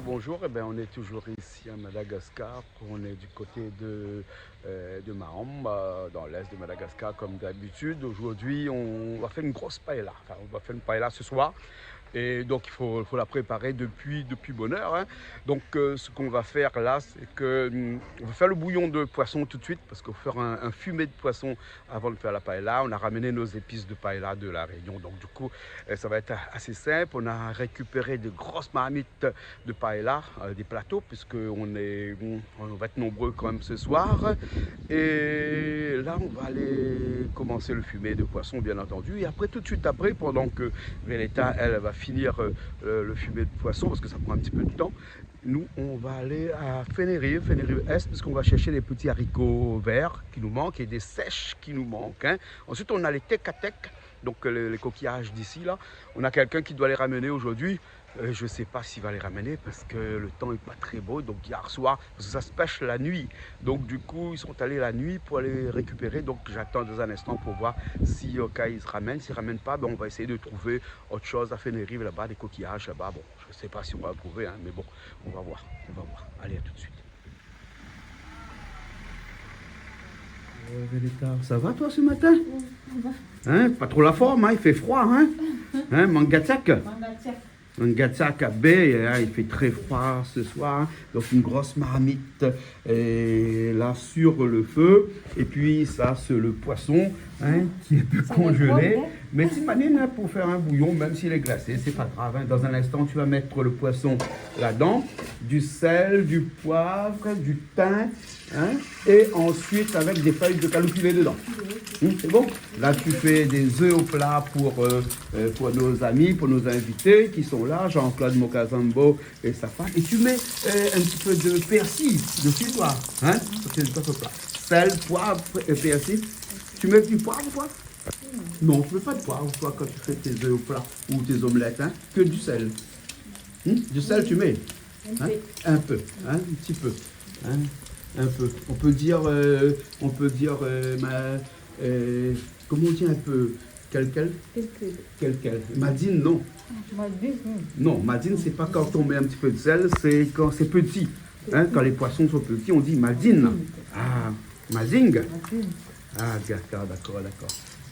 bonjour. Eh bien, on est toujours ici à Madagascar. On est du côté de Maham, dans l'est de Madagascar, comme d'habitude. Aujourd'hui, on va faire une grosse paella. Enfin, on va faire une paella ce soir. Et donc, il faut la préparer depuis bonne heure, hein. Donc, ce qu'on va faire là, c'est que on va faire le bouillon de poisson tout de suite, parce qu'on va faire un fumé de poisson avant de faire la paella. On a ramené nos épices de paella de la Réunion. Donc, du coup, ça va être assez simple. On a récupéré de grosses marmites de paella, des plateaux, on va être nombreux quand même ce soir. Et là, on va aller commencer le fumé de poisson, bien entendu. Et après, tout de suite après, pendant que Violetta, elle va finir le fumé de poisson, parce que ça prend un petit peu de temps, nous, on va aller à Fénérive Est, parce qu'on va chercher des petits haricots verts qui nous manquent et des sèches qui nous manquent, hein. Ensuite, on a les tecatec, donc les coquillages d'ici, là. On a quelqu'un qui doit les ramener aujourd'hui. Je ne sais pas s'il va les ramener parce que le temps n'est pas très beau. Donc hier soir, parce que ça se pêche la nuit. Donc du coup, ils sont allés la nuit pour aller récupérer. Donc j'attends dans un instant pour voir si au cas ils se ramènent. S'ils ne ramènent pas, ben, on va essayer de trouver autre chose à Fénérive là-bas, des coquillages là-bas. Bon, je ne sais pas si on va trouver, hein, mais bon, on va voir. On va voir. Allez, à tout de suite. Violetta, ça va toi ce matin? Hein, pas trop la forme, hein, il fait froid, hein? Hein, Mangatsak? Mangatsak à baie, hein, il fait très froid ce soir, donc une grosse marmite là sur le feu, et puis ça c'est le poisson, hein, qui est peu congelé, mais t'imagines, hein, pour faire un bouillon, même s'il est glacé, c'est pas grave, hein. Dans un instant tu vas mettre le poisson là-dedans, du sel, du poivre, du thym, hein, et ensuite avec des feuilles de caloupilé dedans. C'est bon? Là tu fais des œufs au plat pour nos amis, pour nos invités qui sont là, Jean-Claude Mokazambo et sa femme, et tu mets un petit peu de persil dessus, toi, hein? Ça c'est le plat. Sel, poivre et persil. Tu mets du poivre, toi? Non, tu ne mets pas de poivre, toi, quand tu fais tes œufs au plat ou tes omelettes, hein? Que du sel. Du sel, tu mets, hein? Un peu, hein? Un petit peu, hein? Un peu. On peut dire, comment on dit un peu? Quel? Madine, non. Non, madine, c'est pas quand on met un petit peu de sel, c'est quand c'est petit. Hein, quand les poissons sont petits, on dit madine. Ah, mazing. Ah, d'accord.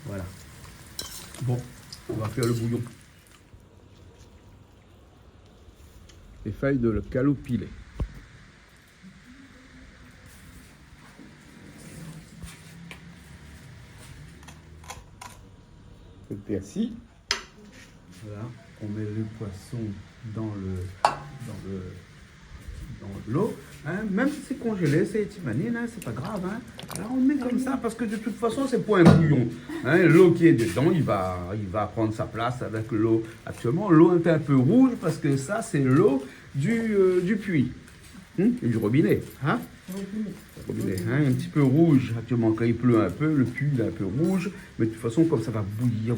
Voilà. Bon, on va faire le bouillon. Les feuilles de le caloupilé. Le persil. Voilà, on met le poisson dans l'eau, hein. Même si c'est congelé, c'est étimanine, hein, c'est pas grave, hein. Alors on met comme ça parce que de toute façon c'est pour un bouillon, hein. L'eau qui est dedans, il va prendre sa place avec l'eau. Actuellement, l'eau est un peu rouge parce que ça c'est l'eau du puits, et du robinet, hein. Robinet, hein, un petit peu rouge actuellement quand il pleut un peu, le puits est un peu rouge, mais de toute façon comme ça va bouillir.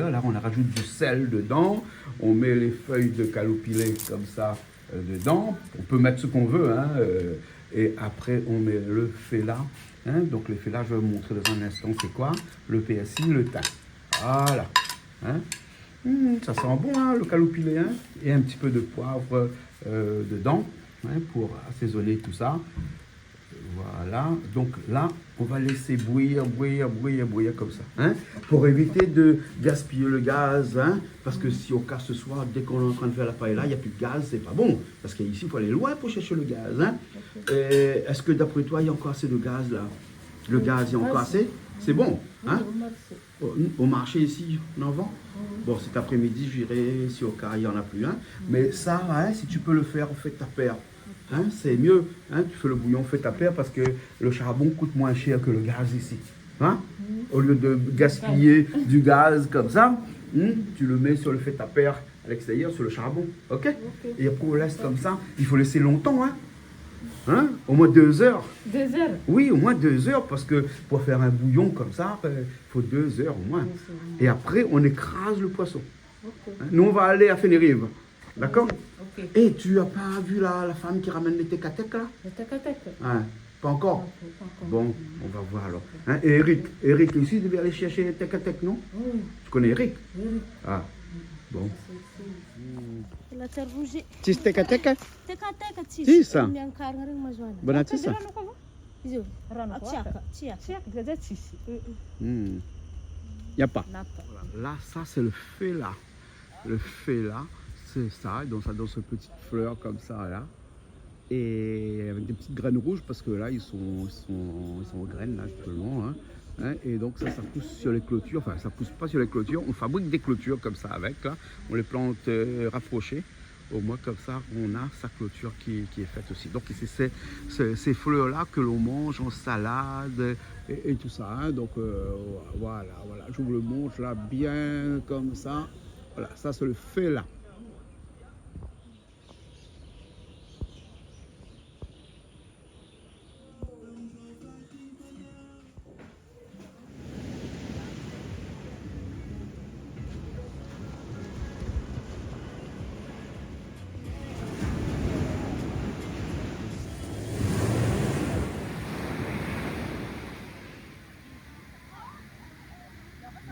Là on rajoute du sel dedans, on met les feuilles de caloupilé comme ça dedans, on peut mettre ce qu'on veut, hein, et après on met le feta, hein. Donc le feta, je vais vous montrer dans un instant c'est quoi, le persil, le thym, voilà, hein. Ça sent bon, hein, le caloupilé, hein, et un petit peu de poivre dedans, hein, pour assaisonner tout ça. Voilà, donc là, on va laisser bouillir comme ça, hein, pour éviter de gaspiller le gaz, hein, parce que si au cas ce soir, dès qu'on est en train de faire la paella, il n'y a plus de gaz, c'est pas bon, parce qu'ici, il faut aller loin pour chercher le gaz, hein. Est-ce que d'après toi, il y a encore assez de gaz là? Le gaz, il y a encore assez? C'est bon, hein? Au marché ici, on en vend? Bon, cet après-midi, j'irai si au cas il n'y en a plus, hein. Mais ça, hein, si tu peux le faire, fais ta paire. Hein, c'est mieux, hein, tu fais le bouillon fait ta paire parce que le charbon coûte moins cher que le gaz ici. Hein? Au lieu de gaspiller du gaz comme ça, tu le mets sur le fait ta paire à l'extérieur, sur le charbon. Ok? Et après on laisse comme ça. Il faut laisser longtemps, hein? Hein? Au moins 2 heures. 2 heures? Oui, au moins 2 heures parce que pour faire un bouillon comme ça, il faut 2 heures au moins. Et après on écrase le poisson. Hein? Nous on va aller à Fénérive. D'accord? Et tu n'as pas vu la femme qui ramène les tecatec là? Les tecatec? Hein, pas encore? Bon, on va voir alors. Hein, et Eric ici devait aller chercher les tecatec, non? Oui. Tu connais Eric? Oui. Ah, bon. Tsisy tekateka? Tekateka tsisy. Tsisa? Miankarana regny mazoana. Mbona tsisa? Izy io. Tsiaka tsisy. Il n'y a pas. Là, ça c'est le feu là. Le feu là, c'est ça. Donc ça donne ces petites fleurs comme ça là. Et avec des petites graines rouges parce que là ils sont aux graines là actuellement. Hein. Et donc ça pousse sur les clôtures. Enfin ça pousse pas sur les clôtures. On fabrique des clôtures comme ça avec là. On les plante rapprochées. Au moins comme ça on a sa clôture qui est faite aussi. Donc c'est ces fleurs là que l'on mange en salade et tout ça. Hein. Donc voilà. Je vous le montre là bien comme ça. Voilà, ça c'est le feu là.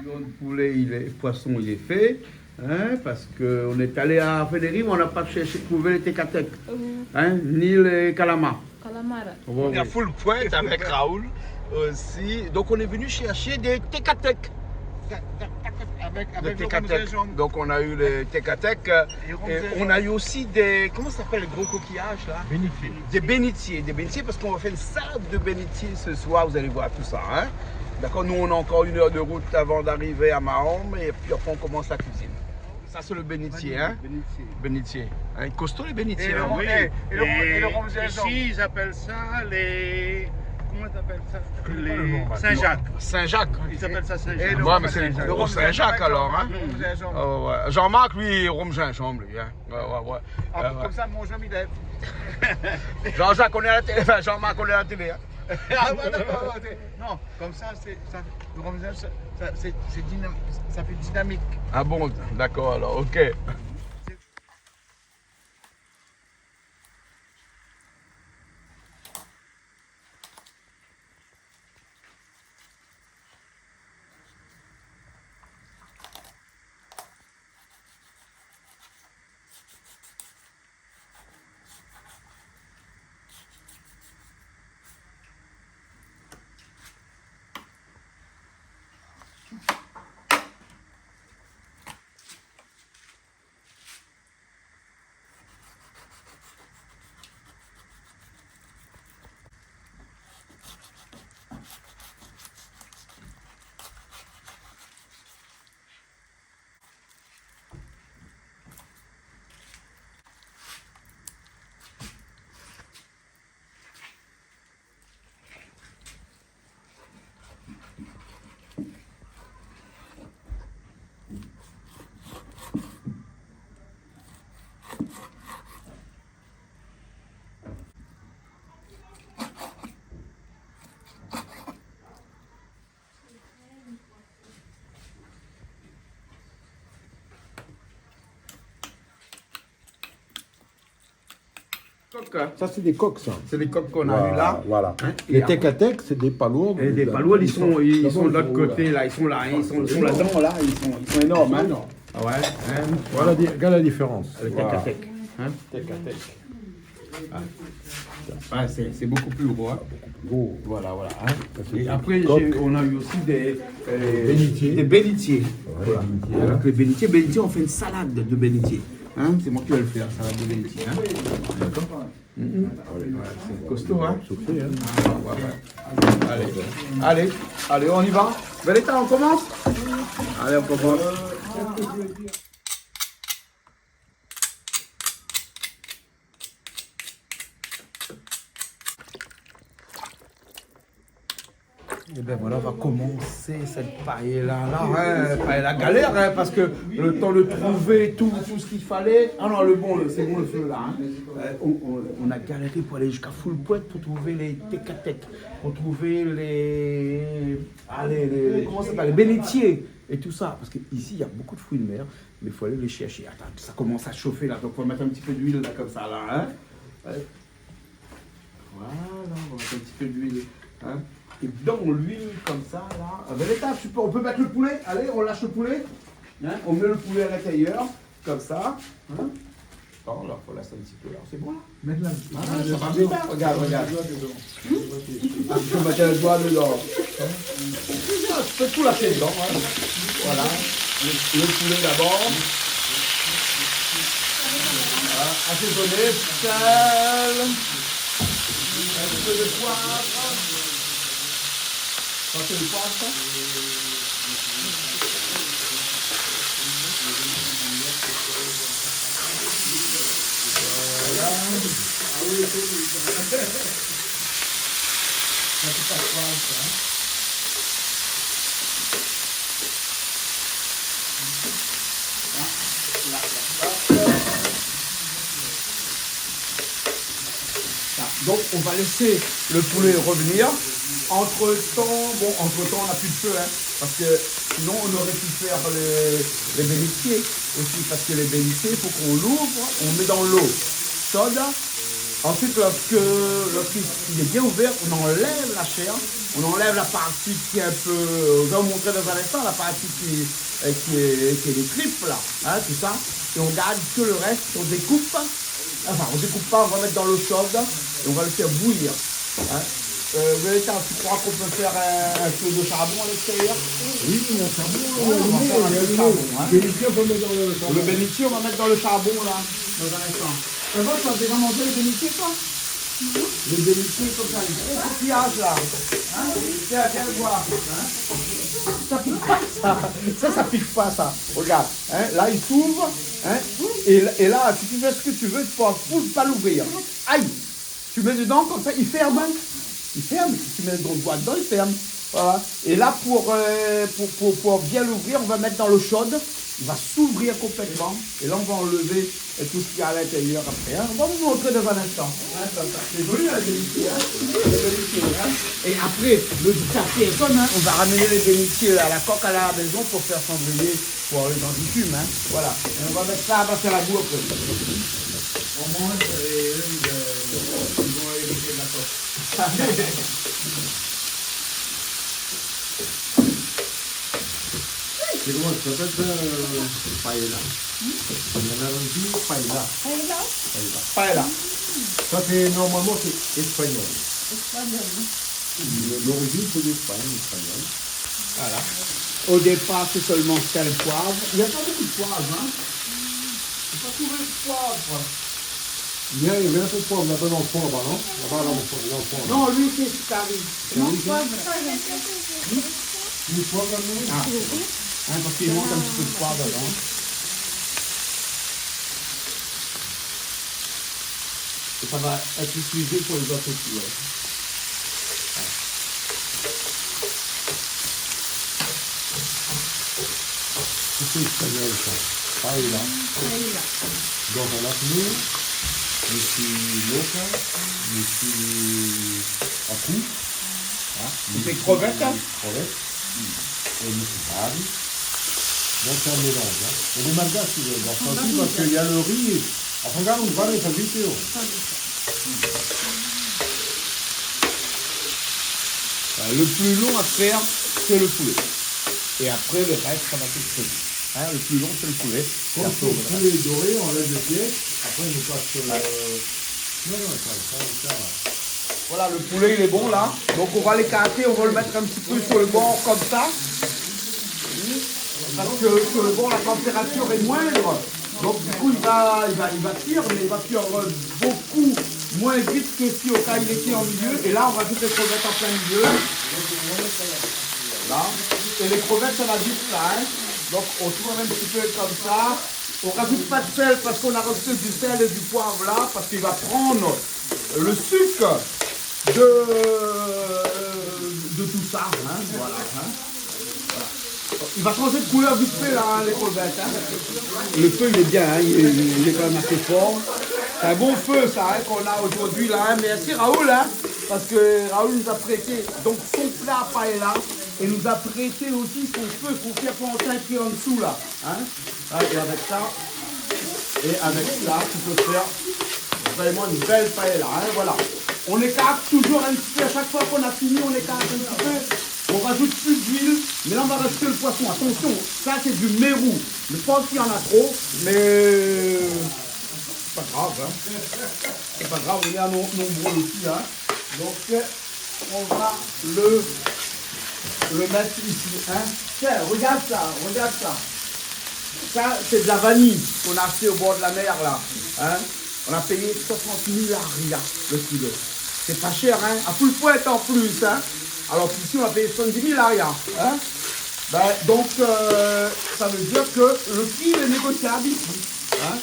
Le poulet, poisson, il est fait. Hein, parce qu'on est allé à Fédéry, on n'a pas cherché trouver les tekateks, hein, ni les calamars. On est à full pointe avec Raoul aussi. Donc on est venu chercher des tekateks. Donc on a eu les tekateks. Et on a eu aussi des, comment ça s'appelle, les gros coquillages là? Bénitier. Des bénitiers parce qu'on va faire une salade de bénitiers ce soir, vous allez voir tout ça. Hein? D'accord, nous on a encore 1 heure de route avant d'arriver à Mahom et puis après on commence la cuisine. Ça c'est le bénitier, hein? Bénitier. Hein, costaud les bénitiers. Et le rhum gingembre. Ici ils appellent ça les... Comment t'appelles ça? Les Saint-Jacques. Saint-Jacques. Ils appellent ça Saint-Jacques. Ouais, mais c'est le rhum Saint-Jacques alors, hein? Oh, ouais. Jean-Marc, lui, rhum gingembre, lui. Hein? Ouais. Comme ça, mon Jean Midel. Jean-Jacques, on est à la télé. Enfin, Jean-Marc, on est à la télé. Hein? Non, comme ça, le rhum gingembre, ça fait dynamique. Ah bon, d'accord alors, ok. Ça, c'est des coques, ça. C'est les coques qu'on a eu là. Voilà. Hein, Les tekateks, c'est des palourdes. Et des palouas, ils sont de l'autre côté, là. Ils sont là, ils sont là-dedans, là. Ils sont énormes, hein. Ah ouais. Hein. Voilà, regarde la différence. Les tekateks. Hein. Ah, c'est beaucoup plus gros. Hein. Gros. Voilà. Hein. Et des après, coques. on a eu aussi des Bénitiers. Des bénitiers. Ouais, Voilà. Avec les bénitiers, on fait une salade de bénitiers. Hein, c'est moi qui vais le faire, salade de bénitiers. Hein. D'accord. C'est costaud, hein. Soufflé, hein. Allez, on y va. Valetta, on commence. Allez, on commence. Et bien voilà, on va commencer cette paella là, hein, paella galère, hein, parce que le temps de trouver tout ce qu'il fallait. Ah non, c'est bon le feu là. Hein. On a galéré pour aller jusqu'à Full Pointe pour trouver les tekateks, pour trouver comment ça s'appelle, les bénitiers et tout ça. Parce qu'ici il y a beaucoup de fruits de mer, mais il faut aller les chercher. Attends, ça commence à chauffer là, donc on va mettre un petit peu d'huile là comme ça là. Hein. Voilà, on va mettre un petit peu d'huile. Hein. Et dans l'huile comme ça, là. Valetta, on peut mettre le poulet. Allez, on lâche le poulet. Hein, on met le poulet à l'intérieur, comme ça. Hein. Attends, là, faut laisser un petit peu là. C'est bon là? Maintenant, Ah, ça va bien. Regarde, regarde. Ah, tu peux mettre le doigt dedans. Tu peux tout lâcher dedans. Hein. Voilà. Le poulet d'abord. Voilà. Assaisonner, sel. Un peu de poivre. Ça, c'est du poivre, ça? Voilà. Ah oui, c'est pas poivre, ça. Donc on va laisser le poulet revenir. Entre-temps, on n'a plus de feu, hein, parce que sinon on aurait pu faire les bénitiers aussi, parce que les bénitiers, il faut qu'on l'ouvre, on met dans l'eau chaude. Ensuite, lorsqu'il est bien ouvert, on enlève la chair, on enlève la partie qui est un peu, on va vous montrer dans un instant, la partie qui est les tripes là, hein, tout ça, et on garde que le reste, on découpe, enfin on découpe pas, on va mettre dans l'eau chaude, et on va le faire bouillir. Hein. Véléta, tu crois qu'on peut faire un feu de charbon à l'extérieur? Oui, un charbon. On va faire un feu de charbon. Hein. Bénitier, on peut mettre dans le charbon. Le bénitier, on va mettre dans le charbon là, dans un instant. Eva, tu as déjà mangé le bénitier toi? Le bénitier comme ça, les gros coquillages là. Hein? C'est à quel bois? Hein? Ça pique pas ça. Ça pique pas ça. Regarde, hein? Là il s'ouvre. Hein? Et là, si tu fais ce que tu veux, tu peux pas l'ouvrir. Aïe! Tu mets dedans comme ça, il ferme. Il ferme. Si tu mets ton doigt dedans, il ferme. Voilà. Et là, pour bien l'ouvrir, on va mettre dans l'eau chaude. Il va s'ouvrir complètement. Et là, on va enlever tout ce qu'il y a à l'intérieur après. Hein. On va vous montrer dans un instant. Hein, c'est joli, la bénitier. Hein. Et après, le café est comme, hein, on va ramener les bénitiers à la coque à la maison pour faire cendrier, pour aller dans du fume. Hein. Voilà. Et on va mettre ça à passer à la boue après. On mange et eux, ils vont hériter de la coque. C'est comment ça s'appelle paella. Il y en a un petit paella. Paella. Ça, c'est normalement c'est espagnol. L'origine, c'est d'Espagne, espagnol. Voilà. Au départ, c'est seulement sel, poivre. Il n'y a pas beaucoup de poivre, hein. Il n'y a pas trouvé de poivre. Il y avait un peu de poivre là-bas dans le fond, là-bas, non? Là-bas, dans le fond. Non, lui, c'est Scari. Non, poivre. Du poivre là-dedans? Ah, hein, parce qu'il manque un petit peu de poivre dedans. Et ça va être utilisé pour les autres couleurs. C'est espagnol, ça. Paella. Donc, on a fini. Je suis loca. Je suis à coup. C'est crevettes, hein? Crevettes. Et je suis Paris. Donc, c'est un mélange. Hein. Et des mangas, si vous voulez. Enfin, aussi, parce qu'il y a le riz. Enfin, regarde, on va les fabriquer. Le plus long à faire, c'est le poulet. Et après, le reste, ça va être très vite. Hein, le plus long, c'est le poulet. Quand le poulet est doré, on lève le piège. Après, on passe... Non, ça. Voilà, le poulet, il est bon, là. Donc, on va l'écarter, on va le mettre un petit peu sur le bord, comme ça. Parce que sur le bord, la température est moindre. Donc, du coup, il va cuire, mais il va cuire beaucoup moins vite que si au cas il était en milieu. Et là, on rajoute les crevettes en plein milieu. Là. Et les crevettes, ça va vite là. Hein. Donc, on tourne un petit peu comme ça. On ne rajoute pas de sel parce qu'on a rajouté du sel et du poivre là, parce qu'il va prendre le sucre de tout ça. Hein. Voilà. Hein. Il va changer de couleur vite fait là, hein, les crevettes. Hein. Le feu il est bien, hein, il est quand même assez fort. C'est un bon feu ça hein, qu'on a aujourd'hui là. Hein. Merci Raoul, hein, parce que Raoul nous a prêté donc son plat paella et nous a prêté aussi son feu qu'on fait planter qui est en dessous là. Hein. Et avec ça, tu peux faire vraiment une belle paella. Hein, voilà. On écarte toujours un petit peu, à chaque fois qu'on a fini, on écarte un petit peu. On rajoute plus d'huile, mais là on va rajouter le poisson. Attention, ça c'est du mérou. Je pense qu'il y en a trop, mais c'est pas grave. Hein. C'est pas grave, on est à nombreux aussi. Hein. Donc, on va le mettre ici. Hein. Tiens, regarde ça, regarde ça. Ça, c'est de la vanille qu'on a acheté au bord de la mer, là. Hein. On a payé 60 000 arias le kilo. C'est pas cher, hein. À full pointe en plus, hein. Alors qu'ici, on a payé 70 000 arias. Hein. Ben, donc, ça veut dire que le prix est négociable ici. Hein.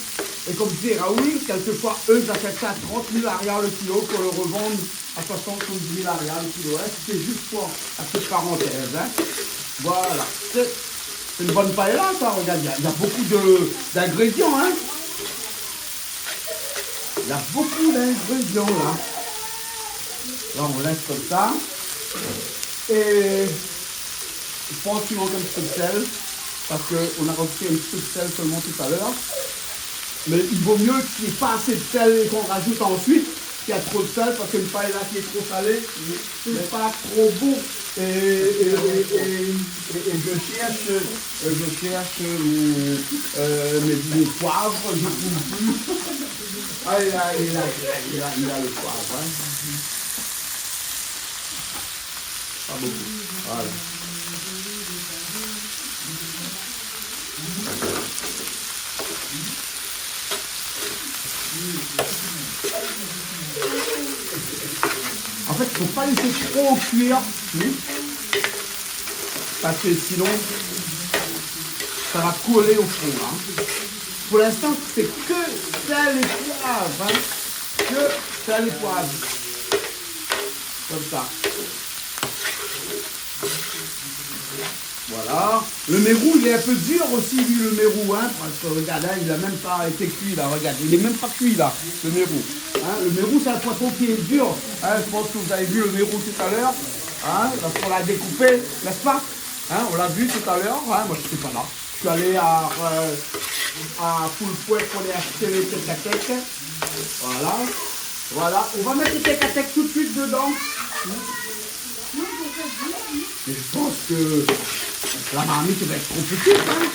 Et comme disait Raoul, quelquefois, eux, ils achètent ça à 30 000 arias le kilo pour le revendre à 70 000 arias le kilo. Hein. C'était juste pour la petite parenthèse. Hein. Voilà. C'est une bonne paella, ça. Regarde, il y a beaucoup d'ingrédients. Hein. Il y a beaucoup d'ingrédients, là. Là, on laisse comme ça. Et je pense qu'il manque un petit peu de sel. Parce qu'on a rajouté un petit peu de sel seulement tout à l'heure. Mais il vaut mieux qu'il n'y ait pas assez de sel et qu'on rajoute ensuite qu'il y a trop de sel. Parce qu'une paella qui est trop salée n'est pas trop bon. Et je cherche mes poivres, je ne trouve plus. Ah, il a le poivre. Hein. Pas beaucoup. Voilà. En fait, il ne faut pas laisser trop cuire. Parce que sinon, ça va coller au fond. Hein. Pour l'instant, c'est que sel et poivre. Hein. Que sel et poivre. Comme ça. Voilà. Le mérou, il est un peu dur aussi, lui, le mérou. Hein, parce que regarde, hein, il n'a même pas été cuit, là. Regarde, il n'est même pas cuit, là, le mérou. Hein, le mérou, c'est un poisson qui est dur. Hein, je pense que vous avez vu le mérou tout à l'heure. Hein, parce qu'on l'a découpé, n'est-ce pas? Hein, on l'a vu tout à l'heure. Hein, moi, je n'étais pas là. Je suis allé à Full Fouet pour aller acheter les tête-à-tête. Voilà. Voilà. On va mettre les tête-à-tête tout de suite dedans. Et je pense que la marmite va être trop petite. Hein.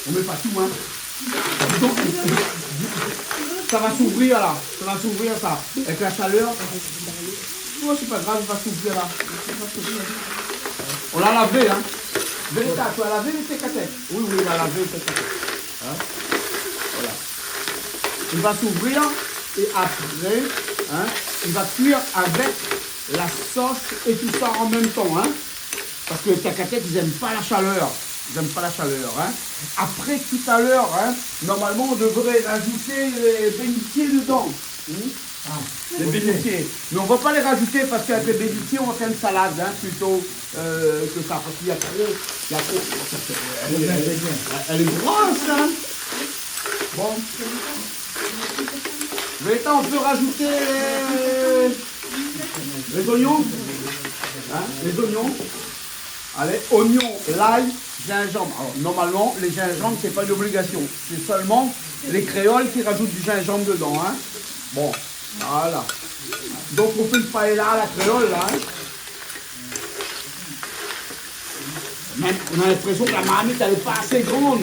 On met pas tout. Hein. Donc, ça va s'ouvrir là. Ça va s'ouvrir ça. Avec la chaleur. Oh, c'est pas grave, il va s'ouvrir là. On l'a lavé. Hein. Vérita, tu as lavé les tête-à-tête? Oui, il a lavé les tête-à-tête. Hein. Voilà. Il va s'ouvrir et après, hein, il va cuire avec la sauce et tout ça en même temps. Hein. Parce que les tête-à-tête, ils n'aiment pas la chaleur. Ils n'aiment pas la chaleur. Hein. Après, tout à l'heure, hein, normalement, on devrait rajouter les bénitiers dedans. Les bénitiers. Mais on ne va pas les rajouter parce qu'avec les bénitiers, on fait une salade, hein, plutôt que ça. Parce qu'il y a trop. Elle est grosse, hein. Bon. Maintenant, on peut rajouter les oignons. Hein, les oignons. Allez, oignons, l'ail, gingembre. Alors, normalement, les gingembres, c'est pas une obligation. C'est seulement les créoles qui rajoutent du gingembre dedans. Hein. Bon, voilà. Donc, on fait une paella à la créole, là. Hein. Même, on a l'impression que la marmite, elle n'est pas assez grande.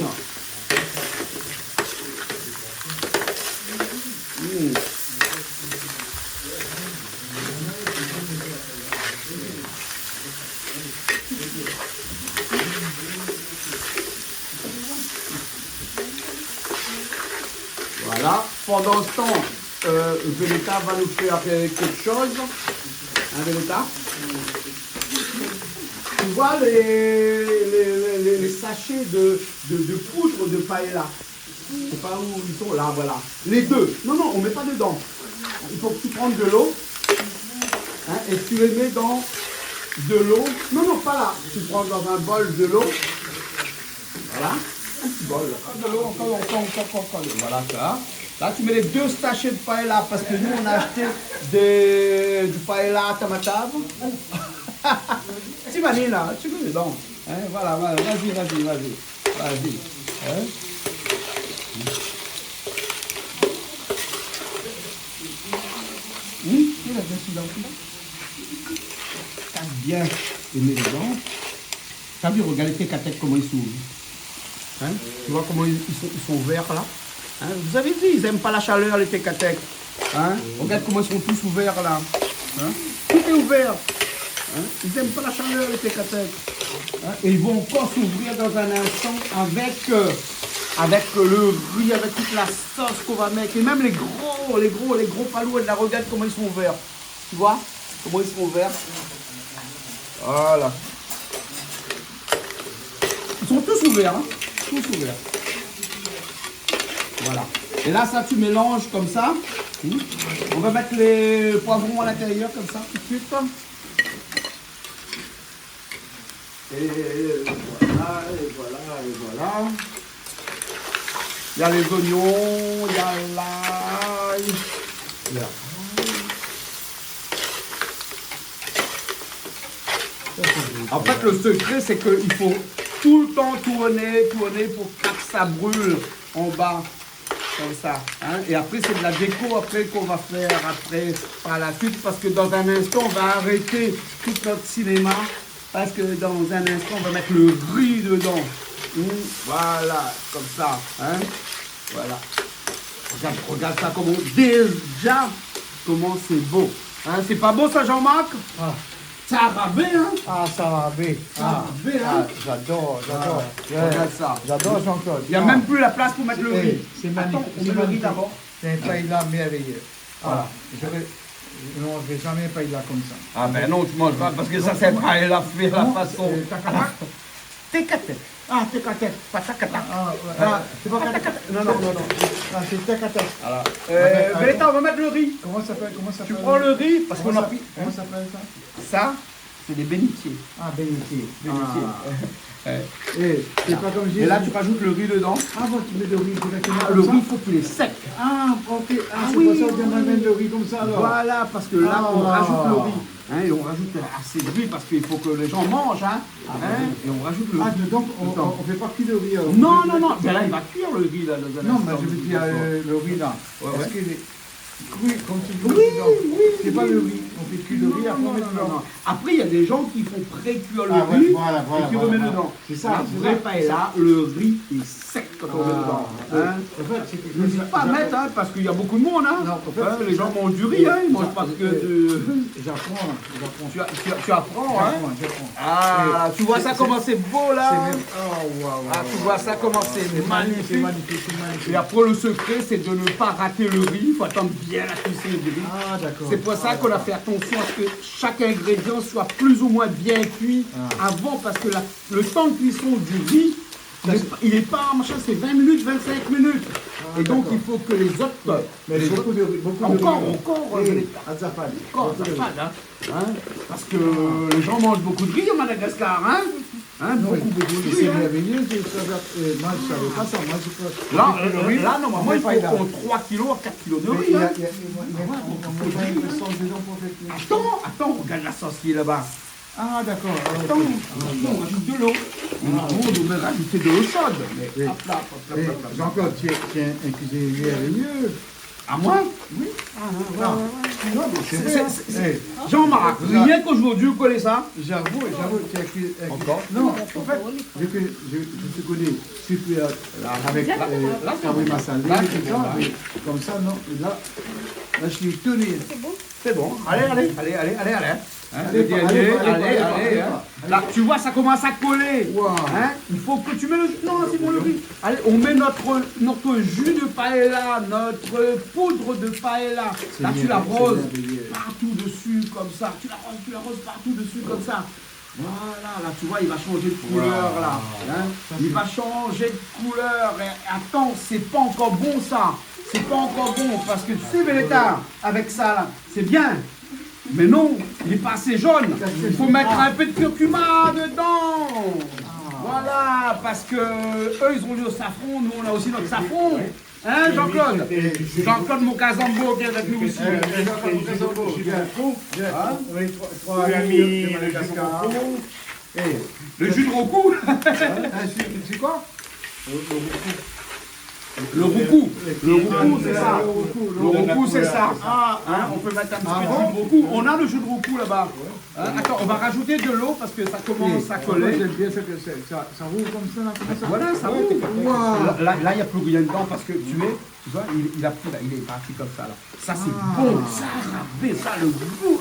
Voilà. Pendant ce temps, Véleta va nous faire quelque chose. Hein, Véleta? Tu vois les sachets de poudre de paella. Je ne sais pas où ils sont, là, voilà. Les deux. Non, on ne met pas dedans. Il faut que tu prennes de l'eau. Hein, et tu les mets dans de l'eau. Non, pas là. Tu prends dans un bol de l'eau. Voilà. Un petit bol. De l'eau, encore. Voilà, ça. Là, tu mets les deux sachets de paella parce que nous, on a acheté du paella tamatave. Tu vas là, tu mets dedans. Hein, voilà, vas-y. Hein? Il a bien celui-là. T'as bien aimé dedans. T'as vu, regardez tes catettes comment ils s'ouvrent. Hein? Tu vois comment ils sont verts là? Hein, vous avez dit, ils n'aiment pas la chaleur, les Tecatec. Hein? Regarde comment ils sont tous ouverts là. Hein? Tout est ouvert. Hein? Ils n'aiment pas la chaleur, les Tecatec. Hein? Et ils vont encore s'ouvrir dans un instant avec le riz, avec toute la sauce qu'on va mettre. Et même les gros palouettes, là, regarde comment ils sont ouverts. Tu vois comment ils sont ouverts? Voilà. Ils sont tous ouverts, hein? Tous ouverts. Voilà. Et là, ça, tu mélanges comme ça. On va mettre les poivrons à l'intérieur, comme ça, tout de suite. Et voilà, et voilà, et voilà. Il y a les oignons, il y a l'ail. En fait, le secret, c'est qu'il faut tout le temps tourner pour pas que ça brûle en bas. Comme ça. Hein? Et après, c'est de la déco après qu'on va faire après par la suite. Parce que dans un instant, on va arrêter tout notre cinéma. Parce que dans un instant, on va mettre le riz dedans. Voilà, comme ça. Hein? Voilà. Regarde ça comment déjà comment c'est beau. Hein? C'est pas beau ça, Jean-Marc? Ça a rabé, hein? Ah, ça va bien. J'adore. Regarde ça. J'adore Jean-Claude. Il n'y a même plus la place pour mettre le riz. C'est Attends, magnifique. on met le riz d'abord. C'est un paella merveilleux. Voilà. Non, je ne vais jamais paella comme ça. Ah ben non, tu manges pas parce que ça c'est pas la fait la façon. Tecatec. Ah, Tecatec, pas Tacatac. C'est pas Tecatec. Non. Ah, c'est Tecatec. Béletta, on va mettre le riz. Comment ça s'appelle? Tu prends le riz parce qu'on a pris. Comment ça s'appelle ça? Ça, c'est des bénitiers. Ah, bénitier. Et c'est pas comme j'ai. là, tu rajoutes le riz dedans. Ah bon, tu mets le riz directement. Le riz, il faut qu'il est sec. Ah, ok. Ah, c'est oui, pour ça qu'on amène le riz comme ça alors. Voilà, parce que là, on rajoute le riz. Hein, et on rajoute assez de riz parce qu'il faut que les gens mangent. Hein, et on rajoute le riz. Ah, donc on ne fait pas cuire le riz. Non. Mais là, il va cuire le riz. Là, dans un non, instant. mais je veux dire le riz là. Est-ce qu'il est cru comme tu veux? Oui. C'est pas le riz. On fait cuire le riz, après on met dedans. Après, il y a des gens qui font pré-cuire le Ah, riz voilà, et qui remettent dedans. C'est ça. La vraie paella, le riz est sec quand on met dedans. Hein? En fait, c'est quelque Ne dis pas mettre, hein, parce qu'il y a beaucoup de monde. Hein. Non, en fait, Hein, les gens mangent du riz, hein, ils mangent pas que de... J'apprends. Tu apprends, hein. J'apprends. Ah, tu vois ça comment c'est beau là. Oh, waouh. Ah, tu vois ça comment c'est magnifique. C'est magnifique. Et après, le secret, c'est de ne pas rater le riz. Il faut attendre bien la cuisson du riz. Ah, d'accord. C'est pour ça qu'on a fait attention à ce que chaque ingrédient soit plus ou moins bien cuit avant, parce que le temps de cuisson du riz, il n'est pas machin, c'est 20 minutes, 25 minutes. Et donc il faut que les autres. Mais les beaucoup autres- de riz. Encore, Azafad. parce que les gens mangent beaucoup de riz au Madagascar, hein? Beaucoup de C'est riz. Hein? merveilleux. Moi, je ne savais pas ça. Moi, je Là, normalement, il faut qu'on 3 kilos à 4 kilos de riz. Il y Hein? a une sauce dedans pour faire. Attends, regarde la sauce qui est là-bas. Ah, d'accord. Attends, on rajoute de l'eau. On devrait rajouter de l'eau chaude. Mais hop là, Jean-Claude, tu es un cuisinier merveilleux. À moi? Oui. Non, mais c'est vrai. Hein. Jean-Marc, rien qu'aujourd'hui, vous connaissez ça? J'avoue, tu as cuisiné. Encore? Non, en fait, je te connais super avec Kabri Massalé, tout ça, mais comme ça, non. Et là, je suis étonné. C'est bon. Allez. Hein, Allez. Là, tu vois, ça commence à coller. Wow. Hein? Il faut que tu mets le... Non, c'est bon le riz. Allez, on met notre jus de paella, notre poudre de paella. Là, tu la roses partout dessus, comme ça. Tu la roses partout dessus, comme ça. Voilà, là, tu vois, il va changer de couleur, là. Hein? Il va changer de couleur. Et attends, c'est pas encore bon, ça. C'est pas encore bon, parce que tu sais, Béletta, avec ça, là, c'est bien. Mais non, il est pas assez jaune. Il faut mettre un peu de curcuma dedans. Voilà, parce que eux, ils ont le safran, nous, on a aussi notre safran. Hein, Jean-Claude? Jean-Claude Mokazambo qui est avec nous aussi. Le Le jus de rocou. c'est quoi? Le roucou, c'est ça. Le roucou, c'est ça. Hein, on peut mettre un petit peu de roucou. On a le jus de roucou là-bas. Hein, attends, on va rajouter de l'eau parce que ça commence à coller. J'aime bien ça, ça roule comme ça, là, comment ça? Voilà, ça roule. Là, il n'y a plus rien dedans parce que tu vois, il a pris là, il est parti comme ça là. Ça c'est bon, ça râpé, ça le goût.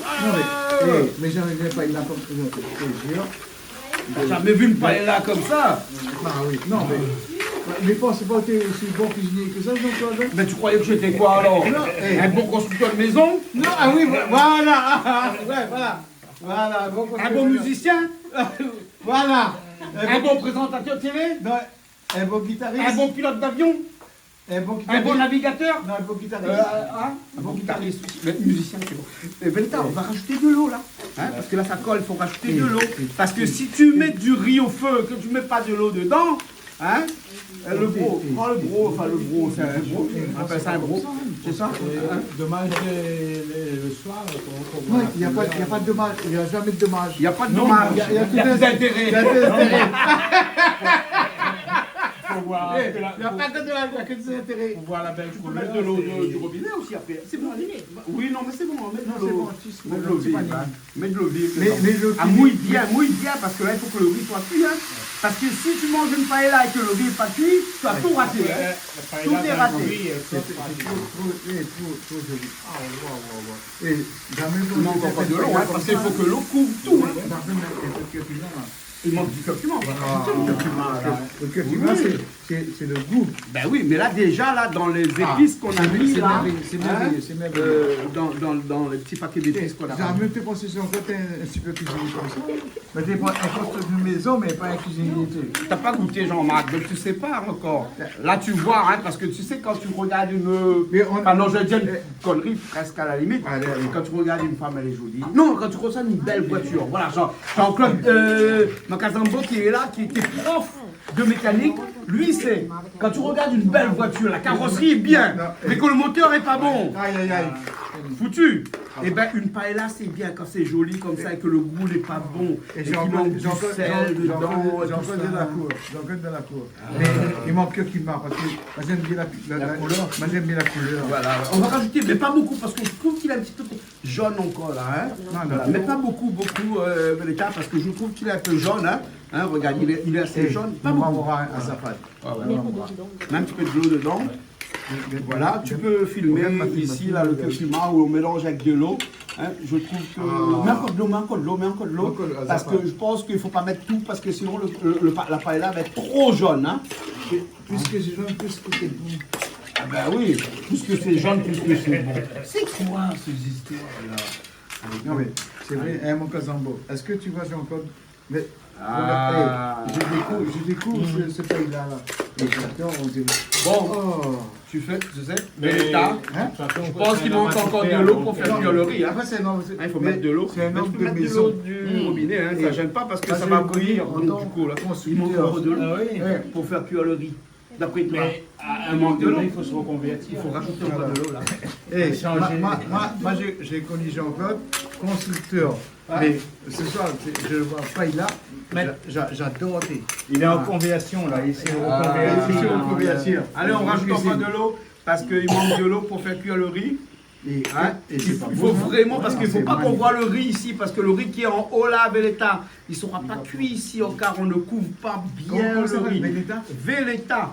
Mais j'en ai pas, il a comme ça. T'as jamais vu une paella comme ça? Ah oui, non, mais pensez pas que tu es aussi bon cuisinier que ça, Jean-Claude? Mais tu croyais que j'étais quoi alors? Un bon constructeur de maison? Non, ah oui, voilà. Ouais, voilà. Un bon musicien? Voilà. Un bon présentateur de télé? Non, un bon guitariste. Un bon pilote d'avion? Un bon Un guitariste. bon navigateur? Non, un bon guitariste. Un bon guitariste aussi. Mais musicien, c'est bon. Mais Velta, on va rajouter de l'eau là. Hein, parce que là, ça colle, il faut rajouter de l'eau. Parce que si tu mets du riz au feu, que tu ne mets pas de l'eau dedans, hein, le bro, prends le bro, enfin le bro, c'est un bro, on appelle ça un bro, c'est ça? Dommage le soir. Il n'y a pas de dommage, il n'y a jamais de dommage. Il n'y a pas de dommage, il y a des intérêts. Il n'y a pas que des intérêts. Pour voir la belle Tu peux mettre de l'eau du robinet aussi après. C'est bon. Oui, non, mais c'est bon. Mets de l'eau. Mets de l'eau vive. Mets de l'eau vive. Ah, mouille bien, parce que là, il faut que le riz soit cuit. Hein. Parce que si tu manges une paella et que le riz n'est pas cuit, tu as tout raté. Tout est raté. C'est trop joli. Et jamais Il manque encore pas de l'eau, parce qu'il faut que l'eau couvre tout. Il manque du curcuma. Le curcuma, c'est le goût. Ben oui, mais là déjà, là, dans les épices qu'on a mis là, c'est merveilleux. dans les petits paquets d'épices qu'on a mis. J'ai même tes possessions, toi, t'es un super cuisinier comme ça. Mais t'es pas un poste de maison, mais pas un cuisinier. T'as pas goûté Jean-Marc, donc tu sais pas encore. Là tu vois, hein, parce que tu sais quand tu regardes une... non, je vais dire une connerie presque à la limite. Quand tu regardes une femme, elle est jolie. Non, quand tu regardes une belle voiture. Voilà, Jean-Claude Macazambo qui est là, qui était prof de mécanique, lui c'est, quand tu regardes une belle voiture, la carrosserie est bien, mais que le moteur est pas bon, foutu. Et ben une paella c'est bien quand c'est joli comme ça et que le goût n'est pas bon. Et qu'il manque du sel dedans. J'en connais de la cour. Mais il manque que curcuma parce que moi j'aime bien la couleur. Moi j'aime bien la couleur. Voilà. On va rajouter, mais pas beaucoup parce que je trouve qu'il est un petit peu jaune encore là. Hein. Voilà. Mais pas beaucoup, l'état parce que je trouve qu'il est un peu jaune. Hein, regarde, il est assez jaune. Pas beaucoup. On va avoir un safade. Un petit peu de l'eau dedans. Voilà, tu peux filmer ici là, le curcuma où on mélange avec de l'eau. Hein, je trouve que. Mets encore de l'eau, parce que je pense qu'il ne faut pas mettre tout parce que sinon la paella va être trop jaune. Hein. Plus que c'est jaune, plus que c'est bon. Ah ben oui, plus que c'est jaune, plus que c'est bon. C'est quoi ces histoires-là? Non mais c'est vrai, mon Kazambo. Est-ce que tu vois Jean-Claude? Mais je découvre ce pays-là. Bon, tu sais, Velta, je pense qu'il manque encore de l'eau pour faire cuire le riz. Il faut mettre de l'eau. C'est un homme de mettre de maison. l'eau du robinet, ça ne gêne pas parce que ça va bouillir. Du coup, là, il manque encore de l'eau pour faire cuire le riz. D'après toi, un manque de l'eau, il faut se reconvertir. Il faut rajouter encore de l'eau là. Moi j'ai connu Jean-Claude, constructeur. Mais ce soir, je le vois pas là. J'adore. Il est en conversion là, ici en conversion. Allez, on rajoute encore de l'eau parce qu'il manque de l'eau pour faire cuire le riz. Il faut vraiment, parce qu'il ne faut pas qu'on voit le riz ici, parce que le riz qui est en haut là, Veleta, il ne sera pas cuit ici, car on ne couvre pas bien le riz. Veleta.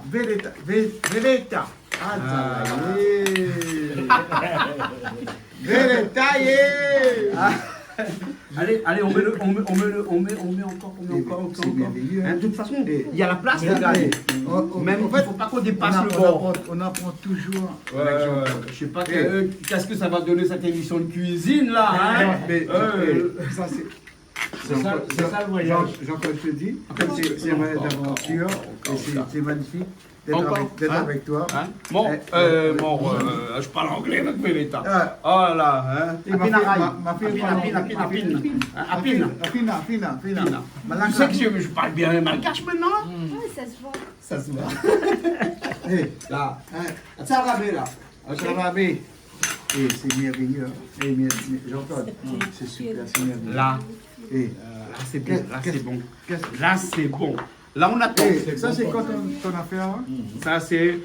Allez, on met encore. De toute façon, il y a la place, les gars. Même, il ne faut pas qu'on dépasse le bord. On apprend toujours. Je sais pas qu'est-ce que ça va donner cette émission de cuisine là. Ça c'est ça le voyage. Jean-Claude te dit, c'est une aventure et c'est magnifique d'être avec toi. Bon, je parle anglais avec Veleta. Oh là, Tu sais que je parle bien malgache maintenant? Oui, ça se voit. Ça se voit. Là, ça va bien là. Ça va bien. Et c'est merveilleux. Jean-Claude, c'est super, c'est merveilleux. Là, c'est bon. Là, c'est bon. Là, on attend. Ça, c'est quoi ton affaire? Ça, c'est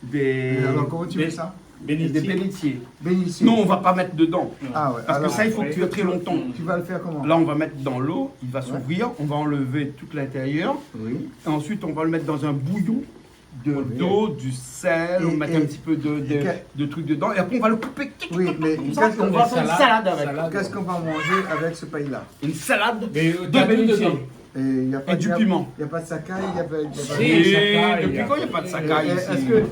des, Alors, comment tu fais ça? des bénitiers. Bénitier. Non, on va pas mettre dedans. Ah ouais. Parce alors, que ça, il faut cuire très longtemps. Tu vas le faire comment? Là, on va mettre dans l'eau, il va s'ouvrir, on va enlever tout l'intérieur. Oui. Et ensuite, on va le mettre dans un bouillon d'eau, du sel, on va mettre un petit peu de trucs dedans. Et après, on va le couper. Oui, mais Comme ça, on va faire une salade avec. qu'est-ce qu'on va manger avec ce paille-là? Une salade Mais de bénitier. Et, y a pas Et du piment. Il n'y a pas de sakai, il n'y a pas de... Et depuis quand il n'y a pas de sakai ici? Est-ce que...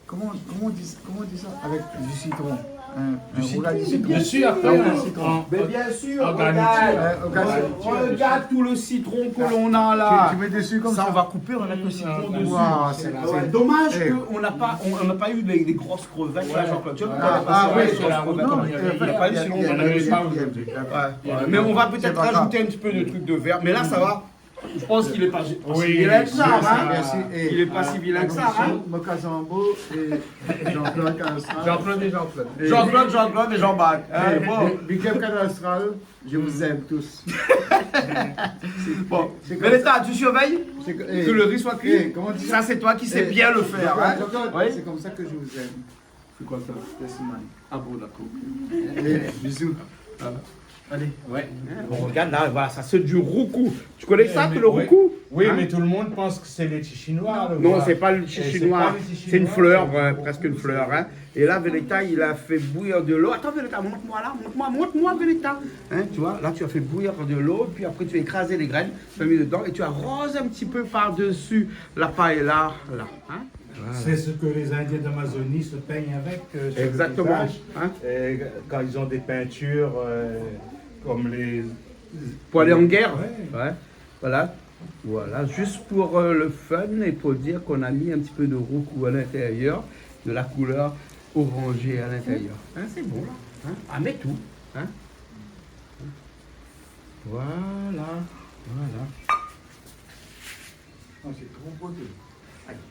comment on dit ça? Avec du citron. citron, citron. Je suis après Mais bien sûr, Organique. regarde tout le citron que l'on a là. Tu mets dessus comme ça? Ça, on va couper, on va mettre le citron dessus. Wow, C'est dommage qu'on n'a pas, on n'a pas eu des grosses crevettes là, Jean-Claude. Oui, Il n'y a pas eu si longtemps. Mais on va peut-être rajouter un petit peu de trucs de verre. Mais là, ça va. Je pense qu'il n'est pas si vilain que ça, hein. Il n'est pas si vilain que ça, hein. Mocazambo et Jean-Claude Cadastral. Jean-Claude et Jean-Claude. Jean-Claude et Jean-Baptiste. Big Cadastral, je vous aime tous. Bon, mais l'État, tu surveilles que le riz soit cuit. Ça, c'est toi qui sais bien le faire, hein. C'est comme ça que je vous aime. C'est quoi ça? Ah bon, d'accord. Bisous. Allez, ouais. On regarde là, voilà, ça c'est du roucou. Tu connais ça, le roucou? Oui, mais tout le monde pense que c'est les chinois. Non, c'est pas le chinois. C'est une fleur, presque une fleur. Hein. Et là, Véleta, il a fait bouillir de l'eau. Attends, Véleta, montre-moi là, montre-moi, Véleta. Hein, tu vois, là, tu as fait bouillir de l'eau, puis après, tu as écrasé les graines, tu as mis dedans, et tu arroses un petit peu par-dessus la paella, là. Hein. Voilà. C'est ce que les Indiens d'Amazonie se peignent avec. Exactement. Hein? Quand ils ont des peintures comme les... Pour aller en guerre. Ouais. Voilà. Voilà, juste pour le fun et pour dire qu'on a mis un petit peu de roucou à l'intérieur, de la couleur orangée à l'intérieur. Hein, c'est bon là. Hein? Ah, mets tout. Hein? Voilà. C'est trop beau.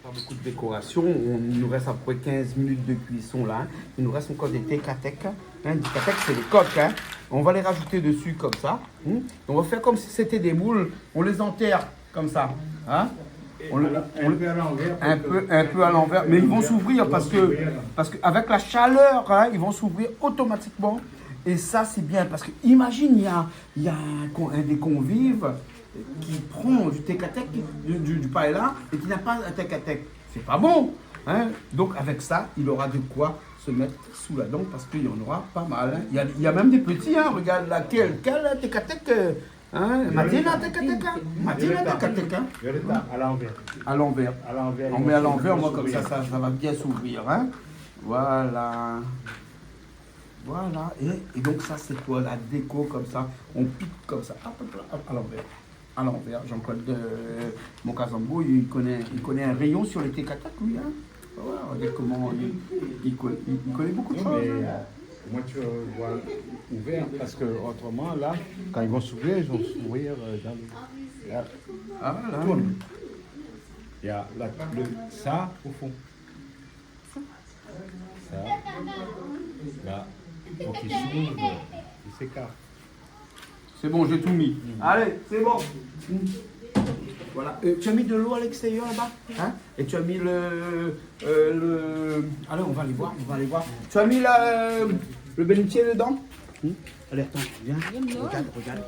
Pas beaucoup de décoration, il nous reste à peu près 15 minutes de cuisson là. Il nous reste encore des tekatek. Hein, des tekatek, c'est les coques. Hein. On va les rajouter dessus comme ça. On va faire comme si c'était des moules. On les enterre comme ça. Hein. Un peu à l'envers. Un peu à l'envers. Mais ils vont s'ouvrir parce que avec la chaleur, hein, ils vont s'ouvrir automatiquement. Et ça, c'est bien parce que imagine, il y a un des convives qui prend du tekatek, du paella, et qui n'a pas un tekatek. C'est pas bon. Hein? Donc avec ça, il aura de quoi se mettre sous la dent parce qu'il y en aura pas mal. Hein? Il y a même des petits, hein? Regarde là, quel tekatek. Hein? Matina tekatek. Matina tekatek. À l'envers. À l'envers. On met à l'envers, moi comme ça va bien s'ouvrir. Hein? Voilà. Voilà. Et donc ça, c'est pour la déco comme ça. On pique comme ça. Hop, à l'envers. À l'envers. Jean-Claude Mocazambo, il connaît un rayon sur les tekatek, lui. Hein. Voilà, regarde comment il connaît beaucoup de choses. Moi, tu vois ouvert parce que autrement, là, quand ils vont s'ouvrir, ils vont s'ouvrir dans le. Là, Ah, là. tourne. Il y a ça au fond. Ça. Là. Donc ils s'ouvrent, ils s'écartent. C'est bon, j'ai tout mis. Allez, c'est bon. Voilà. Tu as mis de l'eau à l'extérieur là-bas, hein? Et tu as mis Allez, on va aller voir, Tu as mis le bénitier dedans? Allez, attends, viens. Regarde.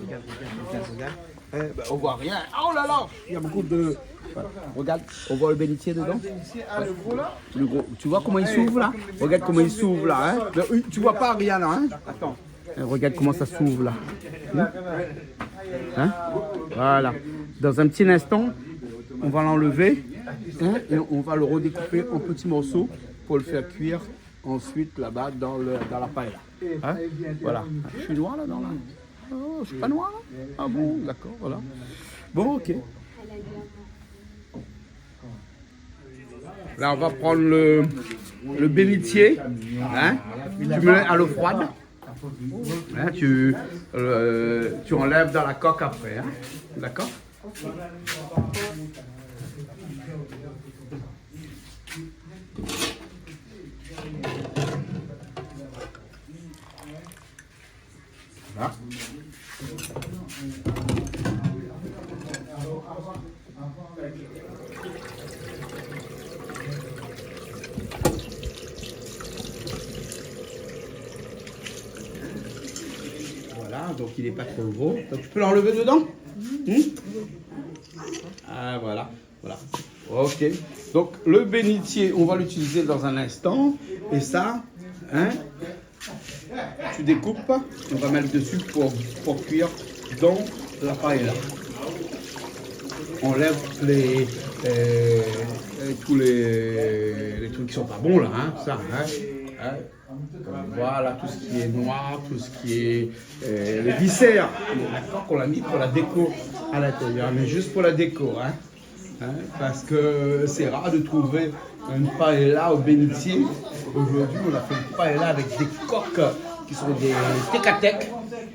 On voit rien. Oh là là, il y a beaucoup de... Voilà. Regarde, on voit le bénitier dedans. Le gros là? Le gros. Tu vois comment il s'ouvre là? Regarde comment il s'ouvre là. Hein? Tu vois pas rien là. Hein? Attends. Regarde comment ça s'ouvre là. Hein? Voilà. Dans un petit instant, on va l'enlever, hein, et on va le redécouper en petits morceaux pour le faire cuire ensuite là-bas dans la paella. Hein? Voilà. Je suis noir là-dedans là. Oh, je suis pas noir là? Ah bon, d'accord, voilà. Bon, ok. Là, on va prendre le bénitier, hein? Tu mets à l'eau froide. Hein, tu enlèves dans la coque après, hein? D'accord? Là. donc il n'est pas trop gros. Donc tu peux l'enlever dedans. Ah voilà, voilà. Ok. Donc le bénitier, on va l'utiliser dans un instant. Et ça, hein, tu découpes, on va mettre dessus pour cuire dans la paella. On enlève tous les trucs qui sont pas bons là, hein, ça, hein. Voilà, tout ce qui est noir, tout ce qui est les viscères. D'accord qu'on l'a mis pour la déco à l'intérieur, mais juste pour la déco, hein. Parce que c'est rare de trouver une paella au bénitier. Aujourd'hui, on a fait une paella avec des coques qui sont des tecatec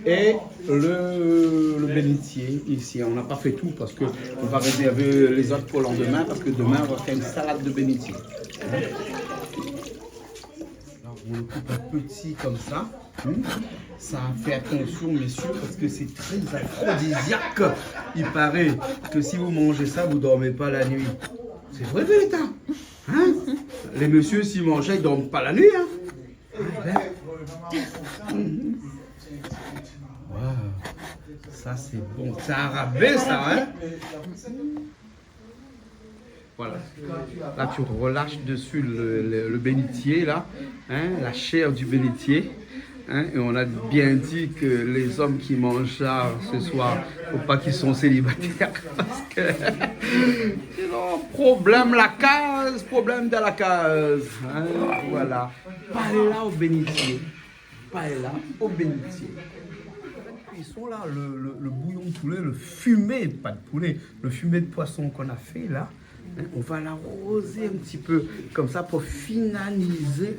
et le bénitier ici. On n'a pas fait tout parce qu'on va réserver les autres pour le lendemain parce que demain, on va faire une salade de bénitier. Alors, on le coupe un petit comme ça. Ça fait attention, messieurs, parce que c'est très aphrodisiaque. Il paraît que si vous mangez ça, vous ne dormez pas la nuit. C'est vrai, Vélita, hein? Les messieurs, s'ils mangeaient, ils ne dorment pas la nuit. Hein? Wow. Ça, c'est bon. C'est un rabais, ça, hein? Voilà. Là, tu relâches dessus le bénitier, là, hein, la chair du bénitier. Hein, et on a bien dit que les hommes qui mangent ça ce soir, il ne faut pas qu'ils sont célibataires. Parce que sinon, problème la case, problème de la case. Hein, voilà. Paella au bénitier. Paella au bénitier. Ils sont là, le bouillon de poulet, le fumé, pas de poulet, le fumé de poisson qu'on a fait là. On va l'arroser un petit peu comme ça pour finaliser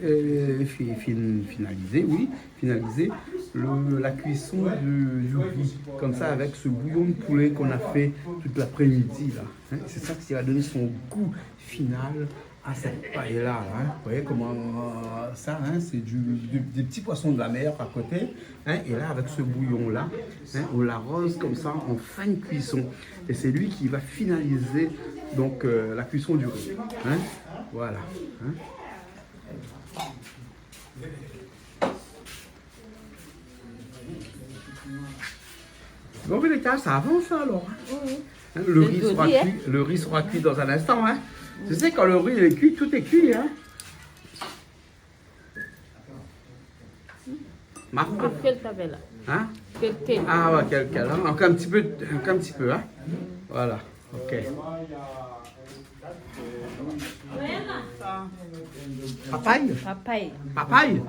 la cuisson du riz. Comme ça avec ce bouillon de poulet qu'on a fait toute l'après-midi là. C'est ça qui va donner son goût final à cette paella là. Vous voyez comment ça, c'est des petits poissons de la mer à côté. Et là avec ce bouillon là, on l'arrose comme ça en fin de cuisson. Et c'est lui qui va finaliser donc la cuisson du riz. Voilà. Bon, Vélita, ça avance alors. Le riz sera cuit dans un instant. Tu sais, quand le riz est cuit, tout est cuit. Quel t'avais là? Quel? Ah ouais, quel. Encore un petit peu. Voilà. Ok. Papaye? Papaye?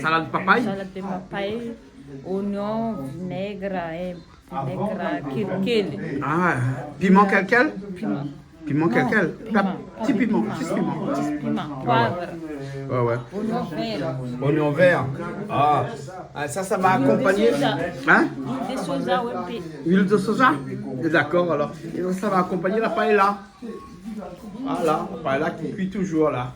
Salade papaye? Salade de papaye, oignon, vinaigre et quel? Ah, piment quel? Piment. Petit piment. Poivre. Ouais. Oignon vert. Ah, ça va accompagner. Huile de soja, oui. Huile de soja? D'accord, alors. Et ça va accompagner la paella. Voilà, la paella qui cuit toujours là.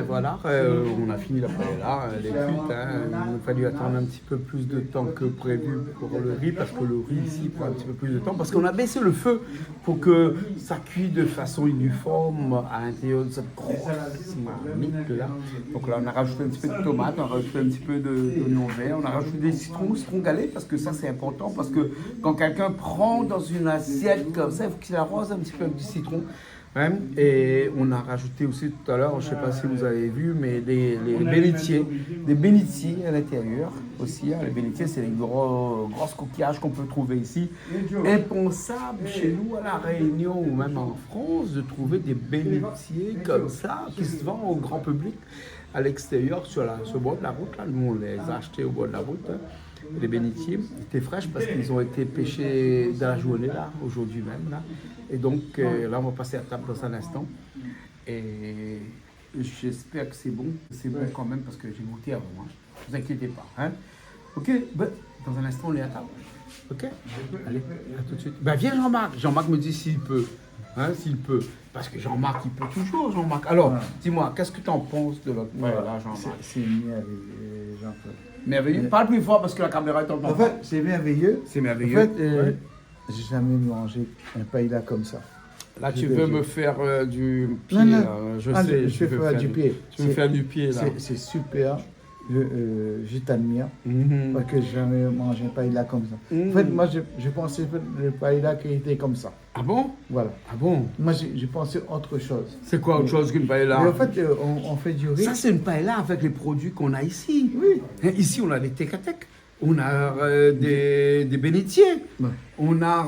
Voilà, on a fini la paella, elle est cuite. Il a fallu attendre un petit peu plus de temps que prévu pour le riz, parce que le riz ici prend un petit peu plus de temps, parce qu'on a baissé le feu pour que ça cuise de façon uniforme à l'intérieur de cette grosse marmite là. Donc là, on a rajouté un petit peu de tomate, on a rajouté un petit peu d'oignon vert, on a rajouté des citrons galés, parce que ça c'est important, parce que quand quelqu'un prend dans une assiette comme ça, il faut qu'il arrose un petit peu du citron. Et on a rajouté aussi tout à l'heure, je ne sais pas si vous avez vu, mais des bénitiers à l'intérieur aussi. Les bénitiers, c'est les grosses coquillages qu'on peut trouver ici. Impensable chez nous à La Réunion ou même en France de trouver des bénitiers comme ça qui se vendent au grand public à l'extérieur sur le bord de la route. Là. Nous, on les a achetés au bord de la route. Les bénitiers étaient fraîches parce qu'ils ont été pêchés dans la journée, là, aujourd'hui même. Là. Et donc, là, on va passer à table dans un instant. Et j'espère que c'est bon. C'est bon quand même parce que j'ai goûté avant. Ne vous inquiétez pas. Ok, dans un instant, on est à table. Ok? Allez, à tout de suite. Viens Jean-Marc. Jean-Marc me dit s'il peut. S'il peut. Parce que Jean-Marc, il peut toujours, Jean-Marc. Alors, dis-moi, qu'est-ce que tu en penses de votre là, Jean-Marc? C'est merveilleux, Jean-Claude. Merveilleux. Parle plus fort parce que la caméra est en train. En fait, c'est merveilleux. C'est merveilleux. En fait, j'ai jamais mangé un paella comme ça. Là, tu veux me faire du pied. Non. Là. Je sais, je vais faire du pied. Tu veux me faire du pied, là. C'est super. je t'admire. Parce que j'ai jamais mangé un paella comme ça. En fait, moi, je pensais que le paella qui était comme ça. Ah bon? Voilà. Ah bon? Moi, j'ai pensé autre chose. C'est quoi autre chose qu'une paella? Mais en fait, on fait du riz. Ça, c'est une paella avec les produits qu'on a ici. Oui. Hein, ici, on a des tecatec, on a des bénitiers, Ouais. on a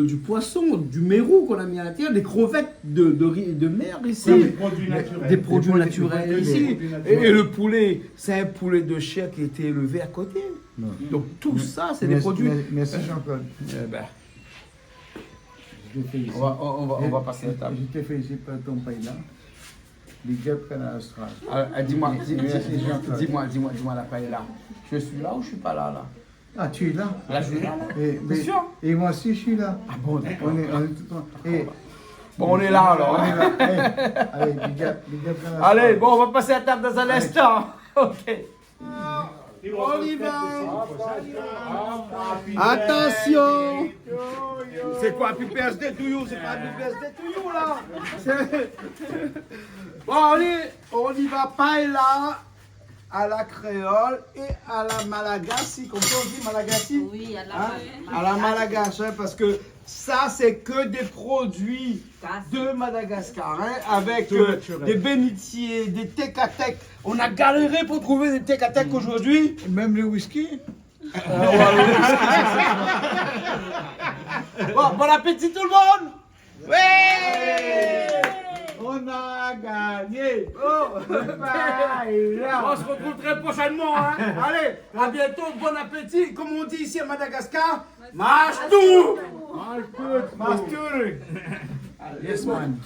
du poisson, du mérou qu'on a mis à l'intérieur, des crevettes de mer ici. Oui, Des produits naturels. Des produits Des naturels produits ici. naturels. Et le poulet, c'est un poulet de chair qui a été élevé à côté. Non. Donc tout ça, c'est des produits. Merci Jean-Claude. Eh ben, Je te félicite. on va passer à la table. Je te félicite pour ton paella. Big up Canal Austral. Dis-moi, Merci, Jean-Claude. dis-moi la paella. Je suis là ou je suis pas là? Ah, tu es là? Là, je suis là. Et, sûr? et moi aussi, je suis là. Ah bon, d'accord. On est tout le temps. Et, Bon, on est là alors. on hein. est là. Allez, big up Canal Allez, Austral. bon, on va passer à table dans un instant. Ok. On y va. Attention. C'est quoi, Happy Birthday to you? C'est pas Happy Birthday to you, là. Bon, on y va, paella à la créole et à la malagasy. Comme ça, on dit malagasy? Oui, à la Hein? À la Madagascar, hein, parce que ça, c'est que des produits de Madagascar, hein, avec des bénitiers, des tecatec. On a galéré pour trouver des tecatec aujourd'hui. Même le whisky? Bon appétit tout le monde. On a gagné! On se retrouve très prochainement. Hein. Allez, à bientôt, bon appétit. Comme on dit ici à Madagascar, mange tout. Mastur! Yes, man.